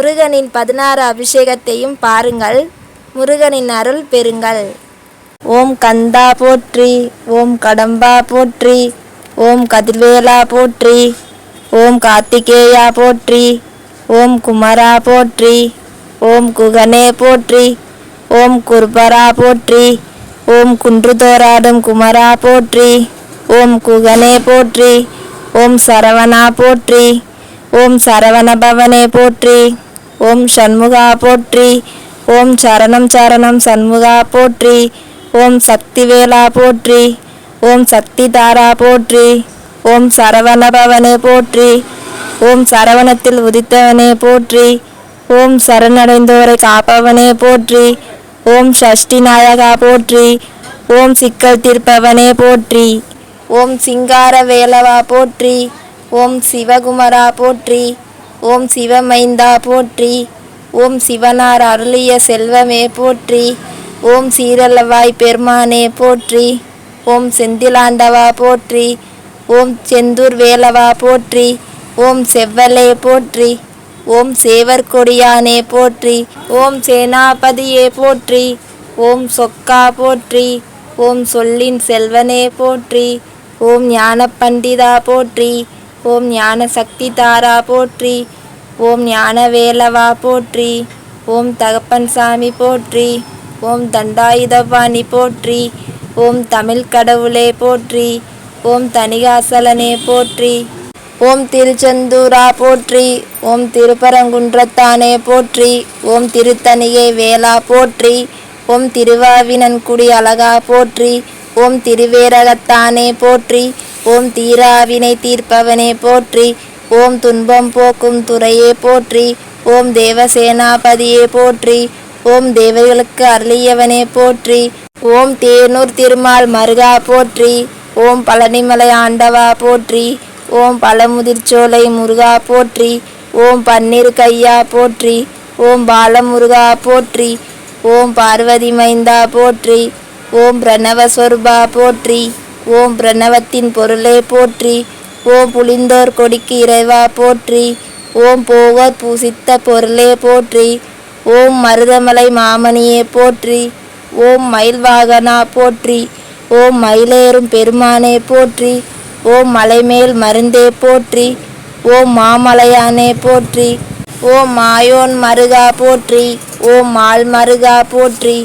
முருகனின் 16 அபிஷேகத்தையும் பாருங்கள். முருகனின் அருள் பெறுங்கள். ஓம் கந்தா போற்றி, ஓம் கடம்பா போற்றி, ஓம் கதிர்வேலா போற்றி, ஓம் கார்த்திகேயா போற்றி, ஓம் குமரா போற்றி, ஓம் குகனே போற்றி, ஓம் குர்பரா போற்றி, ஓம் குன்றுதோராடும் குமரா போற்றி, ஓம் குகனே போற்றி, ஓம் சரவணா போற்றி, ஓம் சரவணபவனே போற்றி, ஓம் சண்முகா போற்றி, ஓம் சரணம் சரணம் சண்முகா போற்றி, ஓம் சக்திவேலா போற்றி, ஓம் சக்தி தாரா போற்றி, ஓம் சரவணபவனே போற்றி, ஓம் சரவணத்தில் உதித்தவனே போற்றி, ஓம் சரணடைந்தோரை காப்பவனே போற்றி, ஓம் சஷ்டி நாயகா போற்றி, ஓம் சிக்கல் தீர்ப்பவனே போற்றி, ஓம் சிங்கார வேலவா போற்றி, ஓம் சிவகுமரா போற்றி, ஓம் சிவமைந்தா போற்றி, ஓம் சிவனார் அருளிய செல்வமே போற்றி, ஓம் சீரல்லவாய் பெருமானே போற்றி, ஓம் செந்திலாண்டவா போற்றி, ஓம் செந்தூர் வேலவா போற்றி, ஓம் செவ்வலே போற்றி, ஓம் சேவற்கொடியானே போற்றி, ஓம் சேனாபதியே போற்றி, ஓம் சொக்கா போற்றி, ஓம் சொல்லின் செல்வனே போற்றி, ஓம் ஞான பண்டிதா போற்றி, ஓம் ஞான சக்தி தாரா போற்றி, ஓம் ஞான வேலவா போற்றி, ஓம் தகப்பன் சாமி போற்றி, ஓம் தண்டாயுதபாணி போற்றி, ஓம் தமிழ் கடவுளே போற்றி, ஓம் தணிகாசலனே போற்றி, ஓம் திருச்செந்தூரா போற்றி, ஓம் திருப்பரங்குன்றத்தானே போற்றி, ஓம் திருத்தணிகை வேலா போற்றி, ஓம் திருவாவினன்குடி அழகா போற்றி, ஓம் திருவேரகத்தானே போற்றி, ஓம் தீராவினை தீர்ப்பவனே போற்றி, ஓம் துன்பம் போக்கும் துறையே போற்றி, ஓம் தேவசேனாபதியே போற்றி, ஓம் தேவர்களுக்கு அருளியவனே போற்றி, ஓம் தேனூர் திருமால் மருகா போற்றி, ஓம் பழனிமலை ஆண்டவா போற்றி, ஓம் பழமுதிர்ச்சோலை முருகா போற்றி, ஓம் பன்னீர் கையா போற்றி, ஓம் பாலமுருகா போற்றி, ஓம் பார்வதி மைந்தா போற்றி, ஓம் பிரணவஸ்வரூபா போற்றி, ஓம் பிரணவத்தின் பொருளே போற்றி, ஓம் புலிந்தோர் கொடிக்கு இறைவா போற்றி, ஓம் போகர் பூசித்த பொருளே போற்றி, ஓம் மருதமலை மாமணியே போற்றி, ஓம் மயில் வாகனா போற்றி, ஓம் மயிலேறும் பெருமானே போற்றி, ஓம் மலைமேல் மருந்தே போற்றி, ஓம் மாமலையானே போற்றி, ஓம் மாயோன் மருகா போற்றி, ஓம் மால் மருகா போற்றி,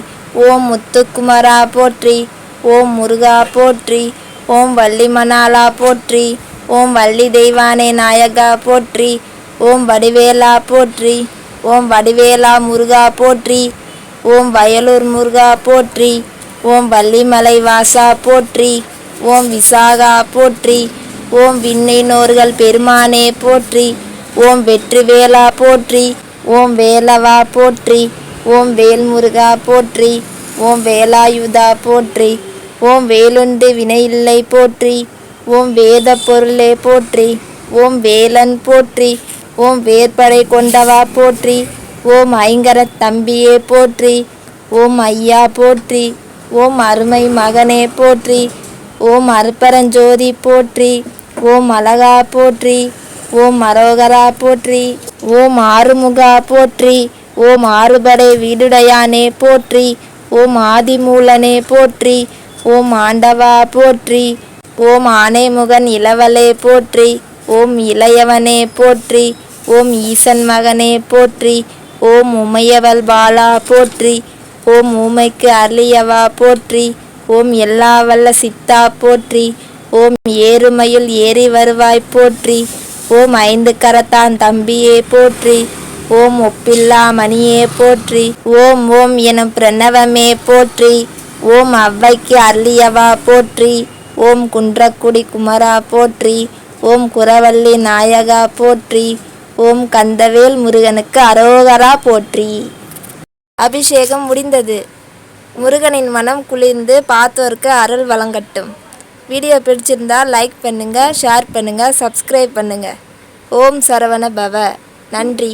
ஓம் முத்துக்குமரா போற்றி, ஓம் முருகா போற்றி, ஓம் வள்ளிமணாலா போற்றி, ஓம் வள்ளி தெய்வானை நாயகா போற்றி, ஓம் வடிவேலா போற்றி, ஓம் வடிவேலா முருகா போற்றி, ஓம் வயலூர் முருகா போற்றி, ஓம் வள்ளிமலை வாசா போற்றி, ஓம் விசாகா போற்றி, ஓம் விண்ணினோர்கள் பெருமானே போற்றி, ஓம் வெற்றிவேலா போற்றி, ஓம் வேலவா போற்றி, ஓம் வேல்முருகா போற்றி, ஓம் வேலாயுதா போற்றி, ஓம் வேலுண்டு வினையில்லை போற்றி, ஓம் வேத பொருளே போற்றி, ஓம் வேலன் போற்றி, ஓம் வேற்படை கொண்டவா போற்றி, ஓம் ஐங்கரத் தம்பியே போற்றி, ஓம் ஐயா போற்றி, ஓம் அருமை மகனே போற்றி, ஓம் அருப்பரஞ்சோதி போற்றி, ஓம் அழகா போற்றி, ஓம் அரோகரா போற்றி, ஓம் ஆறுமுகா போற்றி, ஓம் ஆறுபடை வீடுடையானே போற்றி, ஓம் ஆதிமூலனே போற்றி, ஓம் ஆண்டவா போற்றி, ஓம் ஆனைமுகன் இளவலே போற்றி, ஓம் இளையவனே போற்றி, ஓம் ஈசன் மகனே போற்றி, ஓம் உமையவள் பாலா போற்றி, ஓம் ஊமைக்கு அருளியவா போற்றி, ஓம் எல்லா வல்ல சித்தா போற்றி, ஓம் ஏறுமையில் ஏறி வருவாய் போற்றி, ஓம் ஐந்து கரத்தான் தம்பியே போற்றி, ஓம் ஒப்பில்லா மணியே போற்றி, ஓம் ஓம் எனும் பிரணவமே போற்றி, ஓம் அவ்வைக்கு அருளியவா போற்றி, ஓம் குன்றக்குடி குமரா போற்றி, ஓம் குரவள்ளி நாயகா போற்றி, ஓம் கந்தவேல் முருகனுக்கு அரோகரா போற்றி. அபிஷேகம் முடிந்தது. முருகனின் மனம் குளிர்ந்து பார்த்தோருக்கு அருள் வழங்கட்டும். வீடியோ பிடிச்சிருந்தா லைக் பண்ணுங்கள், ஷேர் பண்ணுங்கள், சப்ஸ்கிரைப் பண்ணுங்கள். ஓம் சரவண பவ. நன்றி.